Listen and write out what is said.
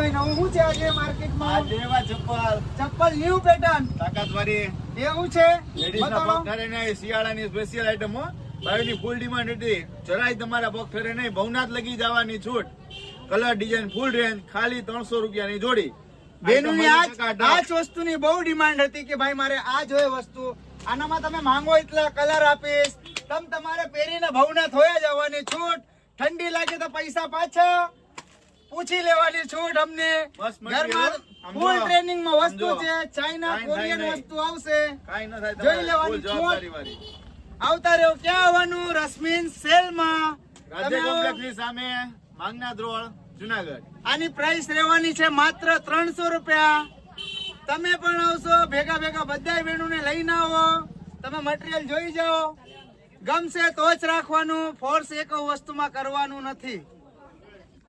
રશ્મિનભાઈ નવું શું છે આજે માર્કેટમાં? દેવા ચપ્પલ ન્યુ પેટર્ન તાકાતવાળી એવું છે. લેડીઝના પગ ઠરે નહીં, શિયાળાની સ્પેશિયલ આઈટમ હો. ભાઈની ફૂલ ડિમાન્ડ હતી. જરાય તમારા પગ ઠરે નહીં, ભવનાથ લગી જવાની છૂટ. કલર ડિઝાઇન ફૂલ રેન્જ, ખાલી 300 રૂપિયાની જોડી. બેનોની આ જ વસ્તુની બહુ ડિમાન્ડ હતી કે ભાઈ મારે આ જોઈએ વસ્તુ. આનામાં તમે માંગો એટલા કલર આપીશ. તમારે પહેરીને ભવનાથ હોયા જવાની છૂટ. ઠંડી લાગે તો પૈસા પાછા પૂછી લેવાની છૂટ. અમને ઘરમાં ફૂલ ટ્રેનિંગ માં વસ્તુ છે. ચાઇના કોરિયન વસ્તુ આવશે, જોઈ લેવાની છૂટ. આવતા રહ્યો. ક્યાં આવવાનું? રશ્મિન સેલમાં, રાધે કોમ્પ્લેક્સની સામે, માંગનાથ રોડ, જુનાગઢ. આની પ્રાઇસ રહેવાની છે માત્ર 300 રૂપિયા. તમે પણ આવશો, ભેગા ભેગા બધા બહેનોને લઈને આવો. તમે મટીરિયલ જોઈ જાઓ, ગમશે તો જ રાખવાનું. ફોર્સ એક વસ્તુમાં કરવાનું નથી.